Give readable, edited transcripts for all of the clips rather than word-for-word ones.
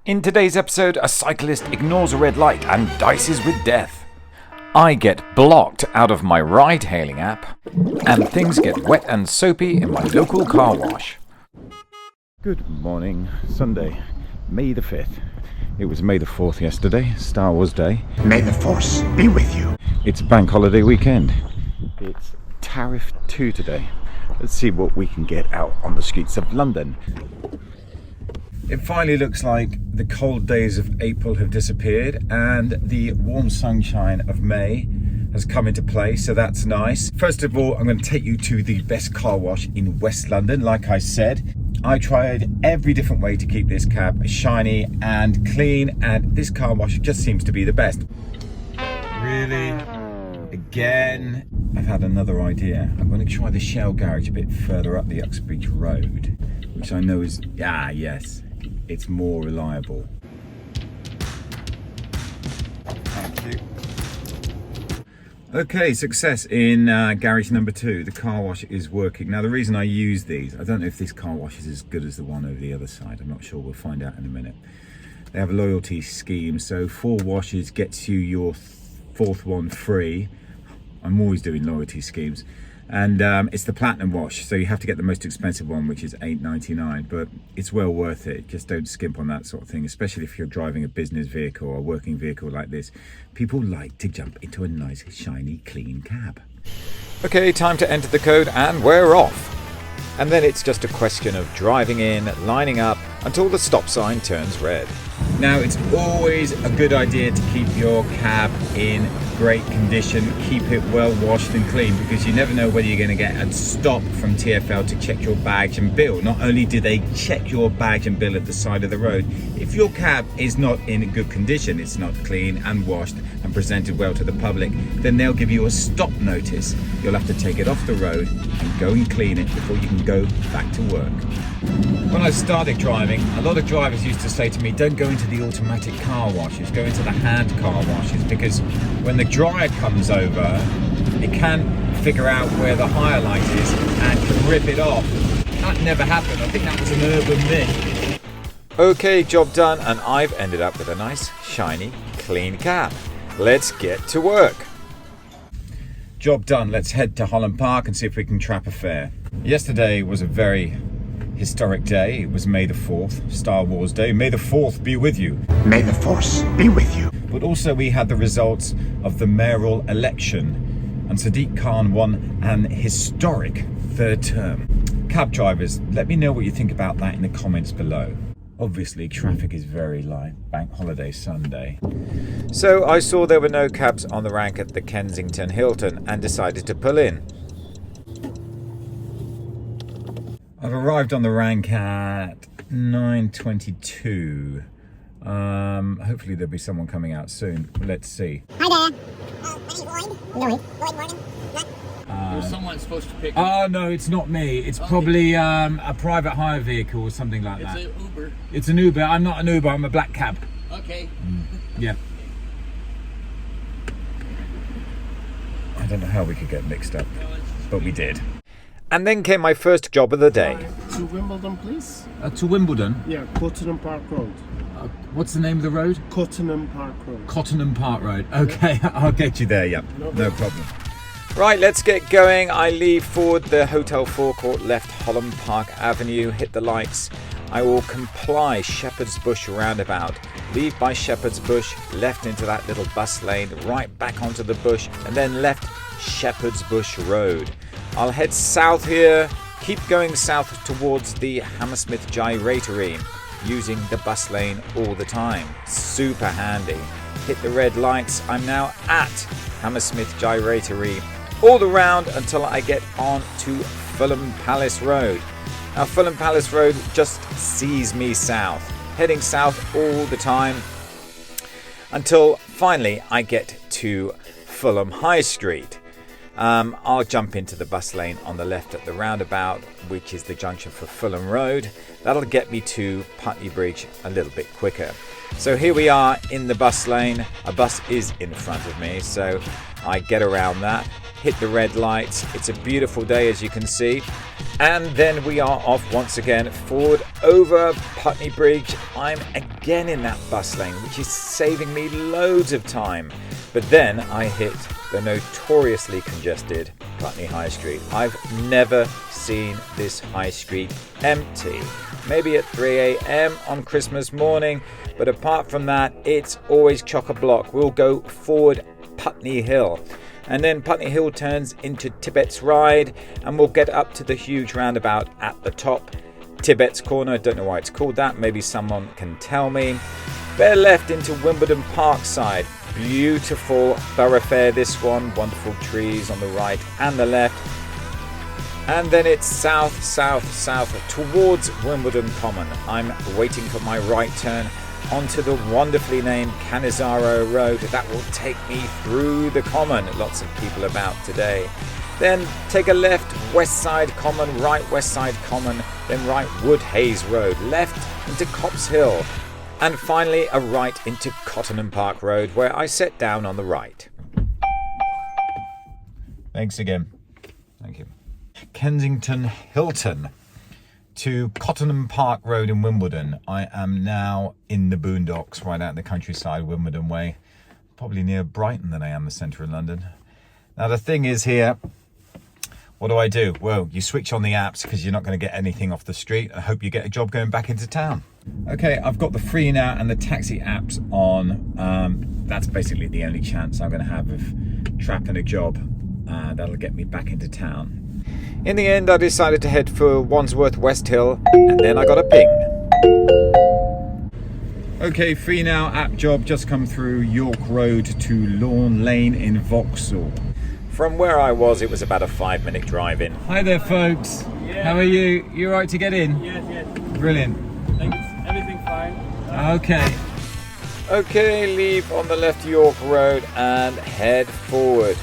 In today's episode, a cyclist ignores a red light and dices with death. I get blocked out of my ride-hailing app, and things get wet and soapy in my local car wash. Good morning, Sunday, May the 5th. It was May the 4th yesterday, Star Wars Day. May the Force be with you. It's bank holiday weekend. It's Tariff 2 today. Let's see what we can get out on the streets of London. It finally looks like the cold days of April have disappeared and the warm sunshine of May has come into play, so that's nice. First of all, I'm going to take you to the best car wash in West London. Like I said, I tried every different way to keep this cab shiny and clean, and this car wash just seems to be the best. Really? Again? I've had another idea. I'm going to try the Shell garage a bit further up the Uxbridge Road, which I know is, yes, it's more reliable. Thank you. Okay, success in garage number 2. The car wash is working. Now, the reason I use these, I don't know if this car wash is as good as the one over the other side. I'm not sure. We'll find out in a minute. They have a loyalty scheme, so 4 washes gets you your 4th one free. I'm always doing loyalty schemes. And it's the platinum wash, so you have to get the most expensive one, which is £8.99, but it's well worth it. Just don't skimp on that sort of thing, especially if you're driving a business vehicle or a working vehicle like this. People like to jump into a nice, shiny, clean cab. Okay, time to enter the code and we're off. And then it's just a question of driving in, lining up until the stop sign turns red. Now, it's always a good idea to keep your cab in great condition, keep it well washed and clean, because you never know whether you're going to get a stop from TfL to check your badge and bill. Not only do they check your badge and bill at the side of the road, if your cab is not in good condition, it's not clean and washed and presented well to the public, then they'll give you a stop notice. You'll have to take it off the road and go and clean it before you can go back to work. When I started driving, a lot of drivers used to say to me, don't go into the automatic car washes, go into the hand car washes, because when the dryer comes over, it can figure out where the higher light is and can rip it off. That never happened. I think that was an urban myth. Okay, job done, and I've ended up with a nice, shiny, clean cab. Let's get to work. Job done. Let's head to Holland Park and see if we can trap a fare. Yesterday was a very historic day. It was May the 4th, Star Wars Day. May the 4th be with you. May the Force be with you. But also we had the results of the mayoral election, and Sadiq Khan won an historic 3rd term. Cab drivers, let me know what you think about that in the comments below. Obviously, traffic is very light, bank holiday Sunday. So I saw there were no cabs on the rank at the Kensington Hilton and decided to pull in. I've arrived on the rank at 9:22. Hopefully there'll be someone coming out soon. Let's see. Hi there. My name's Lloyd. Lloyd. Lloyd Morgan. There's someone supposed to pick Oh, no, it's not me. It's probably a private hire vehicle or something like that. It's an Uber. It's an Uber. I'm not an Uber. I'm a black cab. Okay. Yeah. I don't know how we could get mixed up, but we did. And then came my first job of the day. To Wimbledon, please. To Wimbledon? Yeah, Cottenham Park Road. What's the name of the road? Cottenham Park Road. Cottenham Park Road. Okay, I'll get you there, yeah. No problem. Right, let's get going. I leave forward the hotel forecourt, left Holland Park Avenue, hit the lights. I will comply Shepherd's Bush roundabout, leave by Shepherd's Bush, left into that little bus lane, right back onto the bush, and then left Shepherd's Bush Road. I'll head south here, keep going south towards the Hammersmith Gyratory, using the bus lane all the time. Super handy. Hit the red lights. I'm now at Hammersmith Gyratory, all around until I get on to Fulham Palace Road. Now, Fulham Palace Road just sees me south, heading south all the time until finally I get to Fulham High Street. I'll jump into the bus lane on the left at the roundabout, which is the junction for Fulham Road. That'll get me to Putney Bridge a little bit quicker. So here we are in the bus lane. A bus is in front of me, so I get around that, hit the red lights. It's a beautiful day, as you can see. And then we are off once again forward over Putney Bridge. I'm again in that bus lane, which is saving me loads of time. But then I hit the notoriously congested Putney High Street. I've never seen this high street empty. Maybe at 3 a.m. on Christmas morning, but apart from that, it's always chock-a-block. We'll go forward Putney Hill, and then Putney Hill turns into Tibet's Ride, and we'll get up to the huge roundabout at the top, Tibet's Corner. Don't know why it's called that, maybe someone can tell me. Bear left into Wimbledon Parkside. Beautiful thoroughfare, this one. Wonderful trees on the right and the left. And then it's south towards Wimbledon Common. I'm waiting for my right turn onto the wonderfully named Canizaro Road. That will take me through the Common. Lots of people about today. Then take a left, West Side Common, right West Side Common, then right Woodhays Road, left into Cops Hill, and finally a right into Cottenham Park Road, where I set down on the right. Thanks again. Thank you. Kensington Hilton to Cottenham Park Road in Wimbledon. I am now in the boondocks, right out in the countryside, Wimbledon way. Probably near Brighton than I am the centre of London. Now the thing is here, what do? Well, you switch on the apps because you're not going to get anything off the street. I hope you get a job going back into town. Okay, I've got the Free Now and the taxi apps on. That's basically the only chance I'm going to have of trapping a job. That'll get me back into town. In the end, I decided to head for Wandsworth West Hill, and then I got a ping. Okay, Free Now app job just come through York Road to Lawn Lane in Vauxhall. From where I was, it was about a 5-minute drive in. Hi there, folks. Yeah. How are you? You all right to get in? Yes. Brilliant. Thanks. Everything fine. Okay, leave on the left York Road and head forward.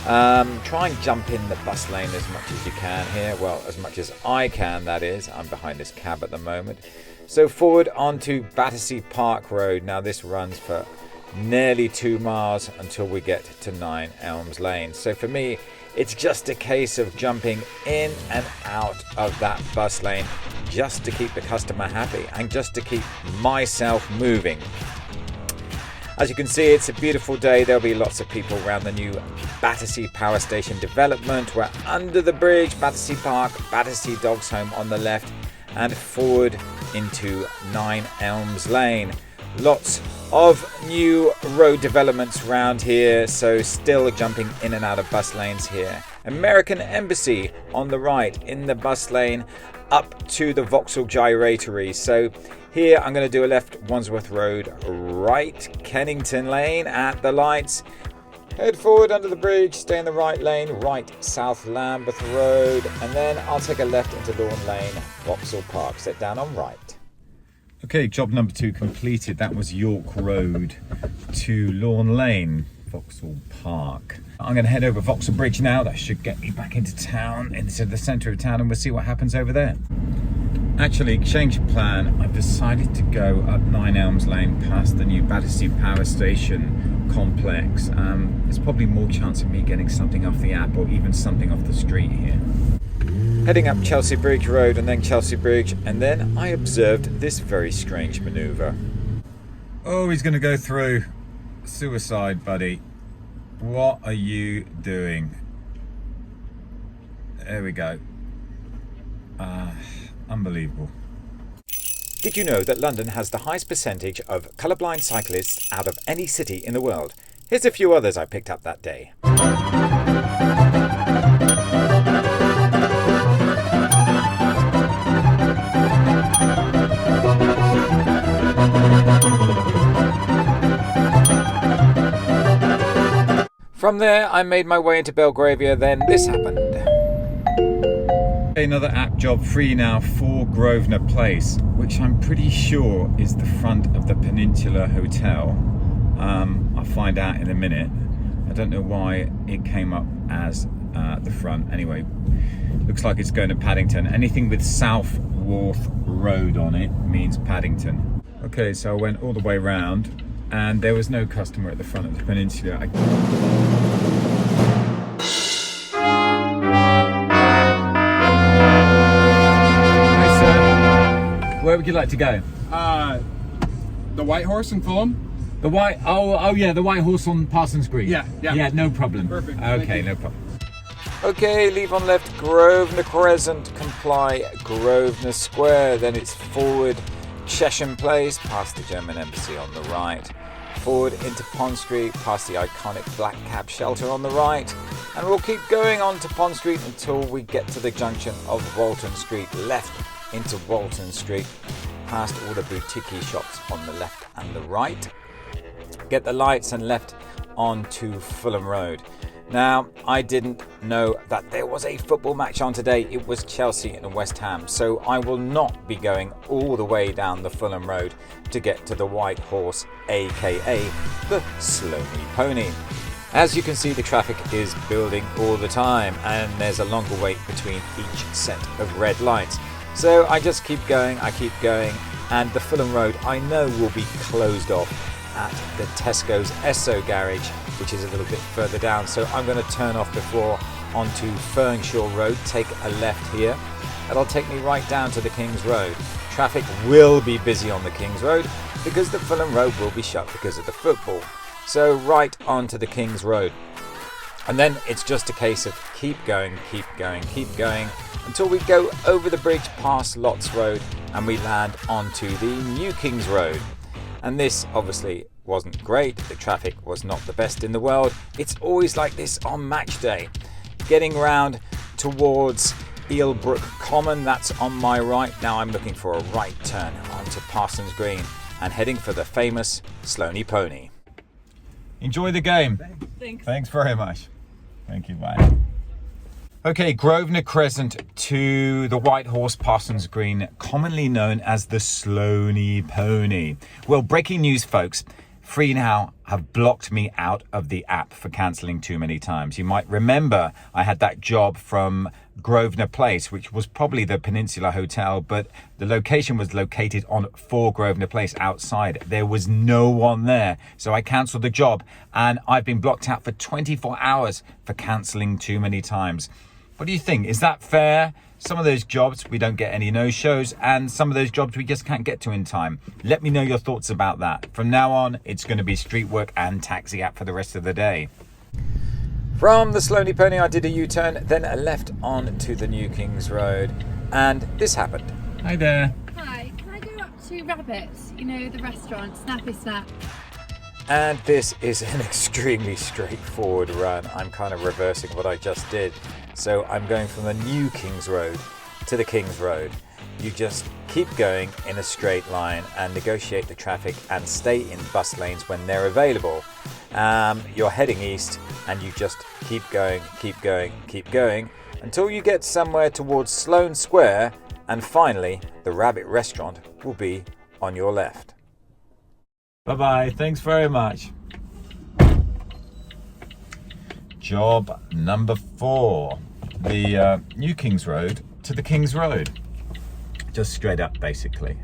Try and jump in the bus lane as much as you can here. Well, as much as I can, that is. I'm behind this cab at the moment. So forward onto Battersea Park Road. Now this runs for nearly 2 miles until we get to 9 Elms Lane. So for me, it's just a case of jumping in and out of that bus lane just to keep the customer happy and just to keep myself moving. As you can see, it's a beautiful day. There'll be lots of people around the new Battersea Power Station development. We're under the bridge, Battersea Park, Battersea Dogs Home on the left, and forward into 9 Elms Lane. Lots of new road developments around here, so still jumping in and out of bus lanes here. American Embassy on the right in the bus lane up to the Vauxhall Gyratory. So here I'm going to do a left Wandsworth Road, right Kennington Lane at the lights. Head forward under the bridge, stay in the right lane, right South Lambeth Road, and then I'll take a left into Lawn Lane, Vauxhall Park. Set down on right. Okay, job number 2 completed. That was York Road to Lawn Lane, Vauxhall Park. I'm going to head over Vauxhall Bridge now. That should get me back into town, into the centre of town, and we'll see what happens over there. Actually, change of plan. I've decided to go up 9 Elms Lane past the new Battersea Power Station complex. There's probably more chance of me getting something off the app or even something off the street here. Heading up Chelsea Bridge Road and then Chelsea Bridge, and then I observed this very strange manoeuvre. Oh, he's going to go through. Suicide, buddy. What are you doing? There we go. Unbelievable. Did you know that London has the highest percentage of colourblind cyclists out of any city in the world? Here's a few others I picked up that day. From there, I made my way into Belgravia, then this happened. Another app job, Free Now, for Grosvenor Place, which I'm pretty sure is the front of the Peninsula Hotel. I'll find out in a minute. I don't know why it came up as the front. Anyway, looks like it's going to Paddington. Anything with South Wharf Road on it means Paddington. Okay, so I went all the way round and there was no customer at the front of the Peninsula. where would you like to go? The White Horse in Fulham. The white, oh yeah, the White Horse on Parsons Green. Yeah. Yeah, no problem. Perfect, thank Okay, you. no problem. Okay, leave on left Grosvenor Crescent, comply Grosvenor Square, then it's forward Chesham Place, past the German Embassy on the right, forward into Pond Street, past the iconic Black Cab Shelter on the right, and we'll keep going on to Pond Street until we get to the junction of Walton Street, left into Walton Street, past all the boutique shops on the left and the right. Get the lights and left onto Fulham Road. Now, I didn't know that there was a football match on today. It was Chelsea and West Ham, so I will not be going all the way down the Fulham Road to get to the White Horse, aka the Slowly Pony. As you can see, the traffic is building all the time, and there's a longer wait between each set of red lights. So I just keep going, and the Fulham Road I know will be closed off at the Tesco's Esso garage, which is a little bit further down. So I'm going to turn off before onto Fernshaw Road, take a left here. That'll take me right down to the King's Road. Traffic will be busy on the King's Road because the Fulham Road will be shut because of the football. So right onto the King's Road. And then it's just a case of keep going until we go over the bridge past Lots Road and we land onto the New King's Road. And this obviously wasn't great. The traffic was not the best in the world. It's always like this on match day. Getting round towards Eelbrook Common, that's on my right. Now I'm looking for a right turn onto Parsons Green and heading for the famous Slowly Pony. Enjoy the game. Thanks very much. Thank you, bye. Okay, Grosvenor Crescent to the White Horse, Parsons Green, commonly known as the Slowly Pony. Well, breaking news, folks. Free Now have blocked me out of the app for cancelling too many times. You might remember I had that job from Grosvenor Place, which was probably the Peninsula Hotel, but the location was located on 4 Grosvenor Place outside. There was no one there, so I cancelled the job, and I've been blocked out for 24 hours for cancelling too many times. What do you think? Is that fair? Some of those jobs we don't get any no-shows, and some of those jobs we just can't get to in time. Let me know your thoughts about that. From now on, it's going to be street work and taxi app for the rest of the day. From the Slowly Pony, I did a U-turn, then a left on to the New King's Road, and this happened. Hi there. Hi, can I go up to Rabbits? You know, the restaurant, Snappy Snap. And this is an extremely straightforward run. I'm kind of reversing what I just did. So I'm going from the New King's Road to the King's Road. You just keep going in a straight line and negotiate the traffic and stay in bus lanes when they're available. You're heading east and you just keep going until you get somewhere towards Sloane Square, and finally the Rabbit Restaurant will be on your left. Bye-bye, thanks very much. Job number 4, the New King's Road to the King's Road. Just straight up, basically.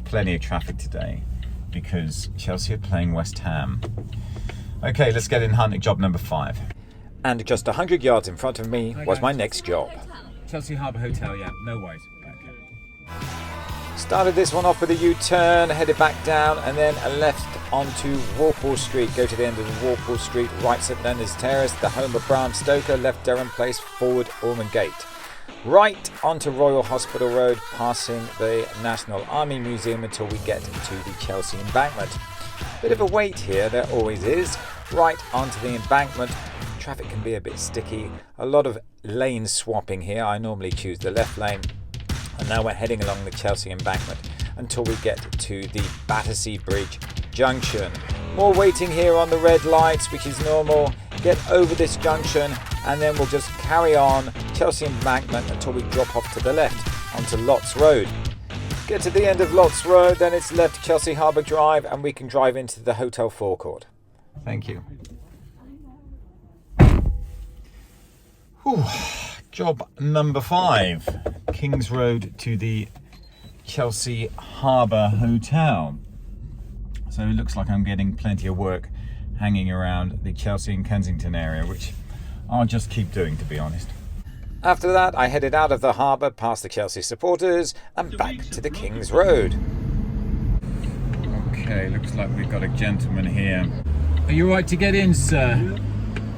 Plenty of traffic today because Chelsea are playing West Ham. Okay, let's get in hunting job number 5. And just 100 yards in front of me was my next job. Chelsea Harbour Hotel, yeah, no worries. Okay. Started this one off with a U-turn, headed back down and then a left onto Walpole Street. Go to the end of the Walpole Street, right St Leonard's Terrace, the home of Bram Stoker, left Durham Place, forward Ormond Gate. Right onto Royal Hospital Road, passing the National Army Museum until we get to the Chelsea Embankment. Bit of a wait here, there always is. Right onto the embankment. Traffic can be a bit sticky. A lot of lane swapping here. I normally choose the left lane. And now we're heading along the Chelsea Embankment until we get to the Battersea Bridge Junction. More waiting here on the red lights, which is normal. Get over this junction and then we'll just carry on Chelsea Embankment until we drop off to the left onto Lots Road. Get to the end of Lots Road, then it's left Chelsea Harbour Drive and we can drive into the hotel forecourt. Thank you. Whew. Job number 5, King's Road to the Chelsea Harbour Hotel. So it looks like I'm getting plenty of work hanging around the Chelsea and Kensington area, which I'll just keep doing, to be honest. After that, I headed out of the harbour past the Chelsea supporters and back to the King's Road. Okay, looks like we've got a gentleman here. Are you all right to get in, sir? Yeah,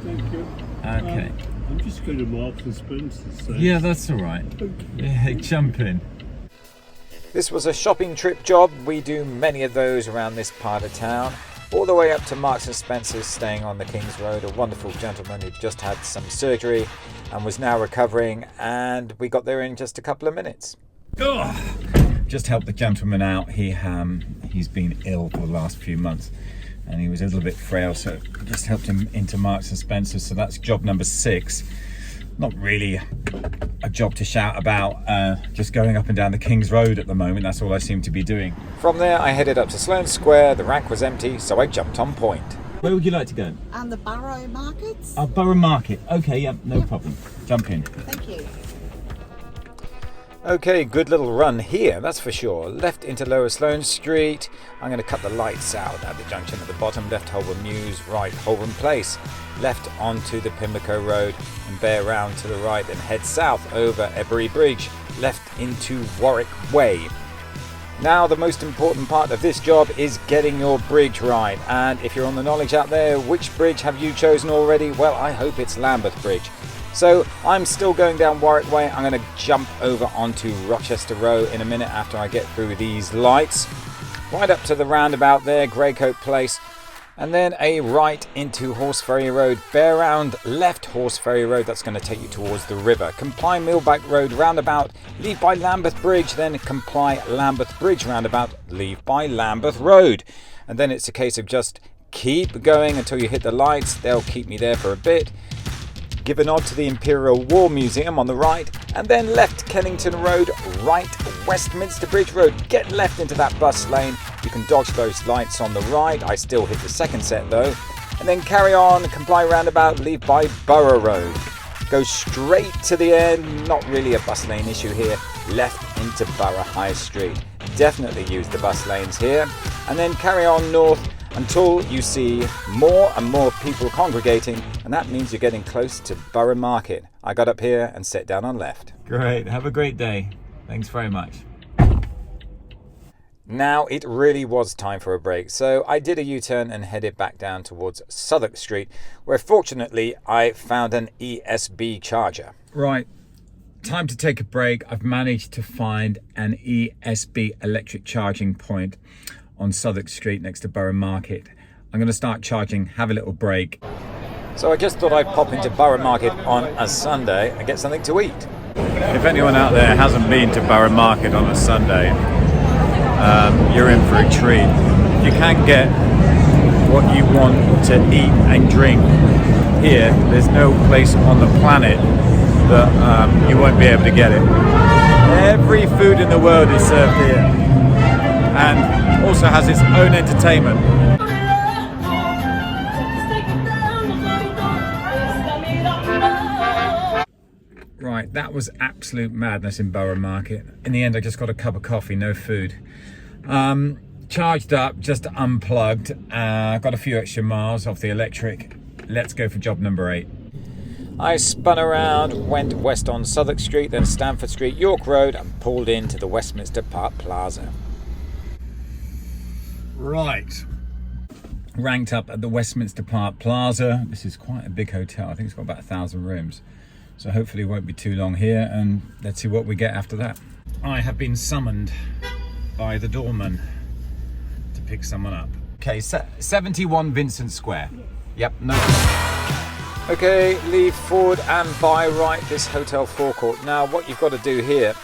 thank you. Okay. I'm just going to Marks & Spencer's. So. Yeah, that's all right. Okay. Yeah, jump in. This was a shopping trip job. We do many of those around this part of town. All the way up to Marks & Spencer's, staying on the King's Road. A wonderful gentleman who just had some surgery and was now recovering, and we got there in just a couple of minutes. Just helped the gentleman out. He's been ill for the last few months and he was a little bit frail, so just helped him into Marks & Spencer's. So that's job number 6. Not really a job to shout about, just going up and down the King's Road at the moment. That's all I seem to be doing. From there, I headed up to Sloane Square. The rank was empty, so I jumped on point. Where would you like to go? And the Borough markets. Borough Market. Okay, yeah, no problem. Jump in. Thank you. Okay, good little run here, that's for sure. Left into Lower Sloane Street. I'm going to cut the lights out at the junction at the bottom. Left Holborn Mews, right Holborn Place. Left onto the Pimlico Road and bear round to the right and head south over Ebury Bridge. Left into Warwick Way. Now the most important part of this job is getting your bridge right. And if you're on the knowledge out there, which bridge have you chosen already? Well, I hope it's Lambeth Bridge. So I'm still going down Warwick Way. I'm going to jump over onto Rochester Row in a minute after I get through these lights. Right up to the roundabout there, Greycoat Place. And then a right into Horseferry Road. Bear round left Horseferry Road. That's going to take you towards the river. Comply Millbank Road roundabout. Leave by Lambeth Bridge. Then Comply Lambeth Bridge roundabout. Leave by Lambeth Road. And then it's a case of just keep going until you hit the lights. They'll keep me there for a bit. Give a nod to the Imperial War Museum on the right, and then left Kennington Road, right Westminster Bridge Road. Get left into that bus lane. You can dodge those lights on the right. I still hit the second set though. And then carry on, Comply roundabout, leave by Borough Road. Go straight to the end, not really a bus lane issue here. Left into Borough High Street. Definitely use the bus lanes here. And then carry on north until you see more and more people congregating, and that means you're getting close to Borough Market. I got up here and sat down on left. Great, have a great day. Thanks very much. Now it really was time for a break, so I did a U-turn and headed back down towards Southwark Street, where fortunately I found an ESB charger. Right, time to take a break. I've managed to find an ESB electric charging point on Southwark Street next to Borough Market. I'm going to start charging, have a little break. So I just thought I'd pop into Borough Market on a Sunday and get something to eat. If anyone out there hasn't been to Borough Market on a Sunday, you're in for a treat. You can't get what you want to eat and drink here. There's no place on the planet that you won't be able to get it. Every food in the world is served here, and also has its own entertainment. Right, that was absolute madness in Borough Market. In the end, I just got a cup of coffee, no food. Charged up, just unplugged. Got a few extra miles off the electric. Let's go for job number 8. I spun around, went west on Southwark Street, then Stamford Street, York Road, and pulled into the Westminster Park Plaza. Right, ranked up at the Westminster Park Plaza. This is quite a big hotel. I think it's got about 1,000 rooms. So hopefully it won't be too long here, and let's see what we get after that. I have been summoned by the doorman to pick someone up. Okay, 71 Vincent Square. Yep, no. Okay, leave forward and by right this hotel forecourt. Now what you've got to do here,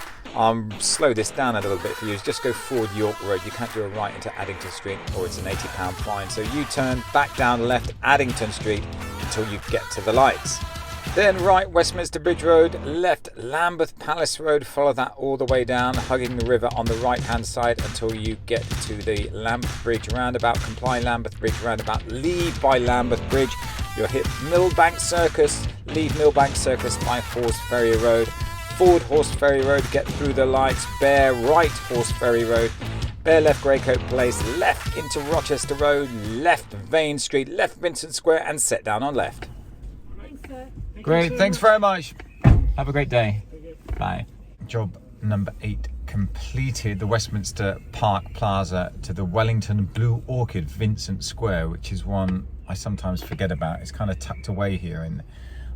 slow this down a little bit for you, is just go forward York Road. You can't do a right into Addington Street or it's an £80 fine. So you turn back down left Addington Street until you get to the lights. Then right Westminster Bridge Road, left Lambeth Palace Road, follow that all the way down, hugging the river on the right hand side until you get to the Lambeth Bridge roundabout. Comply Lambeth Bridge roundabout, leave by Lambeth Bridge. You'll hit Millbank Circus, leave Millbank Circus by Horseferry Road. Forward Horseferry Road, get through the lights, bear right Horseferry Road. Bear left Greycoat Place, left into Rochester Road, left Vane Street, left Vincent Square and set down on left. Thanks, sir. Great, thanks very much. Have a great day. Bye. Job number 8 completed, the Westminster Park Plaza to the Wellington Blue Orchid Vincent Square, which is one I sometimes forget about. It's kind of tucked away here in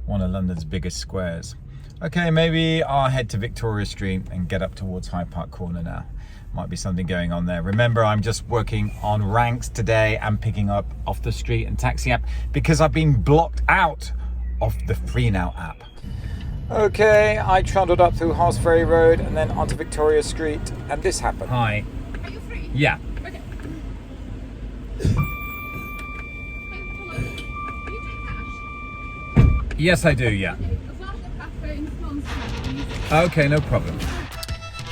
one of London's biggest squares. Okay, maybe I'll head to Victoria Street and get up towards Hyde Park Corner now. Might be something going on there. Remember, I'm just working on ranks today and picking up off the street and taxi app because I've been blocked out of the Free Now app. Okay, I trundled up through Halsbury Road and then onto Victoria Street, and this happened. Hi. Are you free? Yeah. Okay. Hey, hello. Do you take cash? Yes, I do, yeah. As well as the cafe in Swansea. Okay, no problem.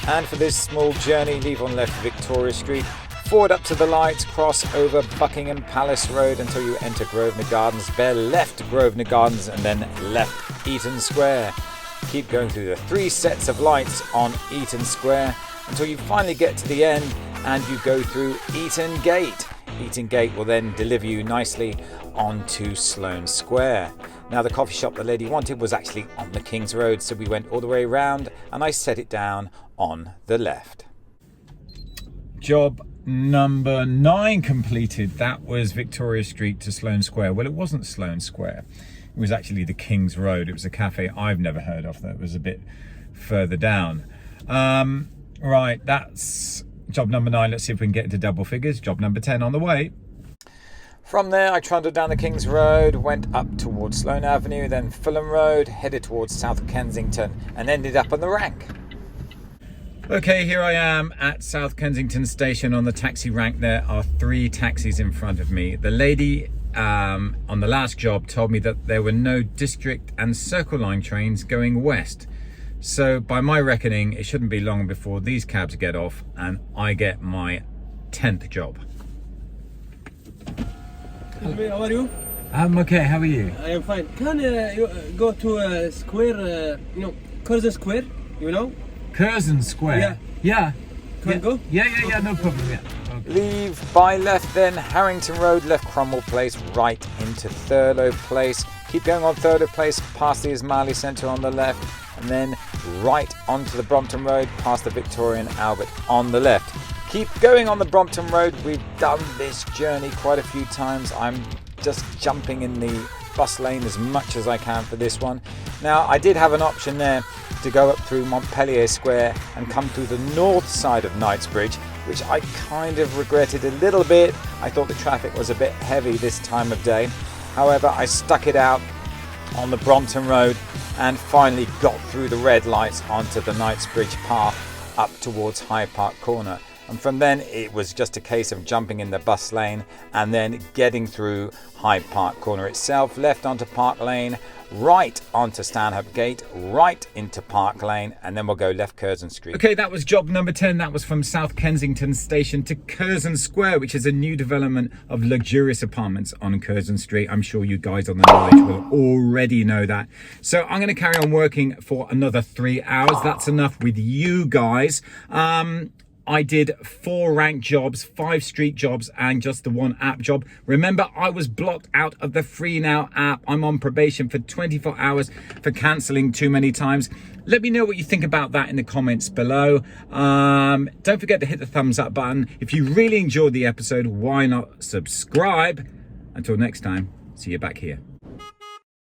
And for this small journey, leave on left Victoria Street, forward up to the lights, cross over Buckingham Palace Road until you enter Grosvenor Gardens, bear left Grosvenor Gardens and then left Eaton Square. Keep going through the 3 sets of lights on Eaton Square until you finally get to the end and you go through Eaton Gate. Eaton Gate will then deliver you nicely onto Sloane Square. Now the coffee shop the lady wanted was actually on the King's Road, so we went all the way around and I set it down on the left. Job number 9 completed. That was Victoria Street to Sloane Square. Well, it wasn't Sloane Square. It was actually the King's Road. It was a cafe I've never heard of that was a bit further down. Right, that's job number 9. Let's see if we can get into double figures. Job number 10 on the way. From there, I trundled down the King's Road, went up towards Sloane Avenue, then Fulham Road, headed towards South Kensington, and ended up on the rank. Okay, here I am at South Kensington Station on the taxi rank. There are 3 taxis in front of me. The lady on the last job told me that there were no District and Circle Line trains going west. So by my reckoning, it shouldn't be long before these cabs get off and I get my 10th job. How are you? I'm okay, how are you? I am fine. Can you go to square, Curzon Square, Curzon Square? Yeah. Yeah. Can you go? Yeah, no problem, yeah. Okay. Leave by left then, Harrington Road, left Cromwell Place, right into Thurlow Place. Keep going on Thurlow Place, past the Ismaili Centre on the left, and then right onto the Brompton Road, past the Victoria and Albert on the left. Keep going on the Brompton Road. We've done this journey quite a few times. I'm just jumping in the bus lane as much as I can for this one. Now, I did have an option there to go up through Montpellier Square and come through the north side of Knightsbridge, which I kind of regretted a little bit. I thought the traffic was a bit heavy this time of day. However, I stuck it out on the Brompton Road and finally got through the red lights onto the Knightsbridge path up towards Hyde Park Corner. And from then it was just a case of jumping in the bus lane and then getting through Hyde Park Corner itself, left onto Park Lane, right onto Stanhope Gate, right into Park Lane, and then we'll go left Curzon Street. Okay, that was job number 10. That was from South Kensington Station to Curzon Square, which is a new development of luxurious apartments on Curzon Street. I'm sure you guys on the knowledge will already know that. So I'm going to carry on working for another 3 hours. That's enough with you guys. I did 4 rank jobs, 5 street jobs, and just the 1 app job. Remember, I was blocked out of the Free Now app. I'm on probation for 24 hours for cancelling too many times. Let me know what you think about that in the comments below. Don't forget to hit the thumbs up button. If you really enjoyed the episode, why not subscribe? Until next time, see you back here.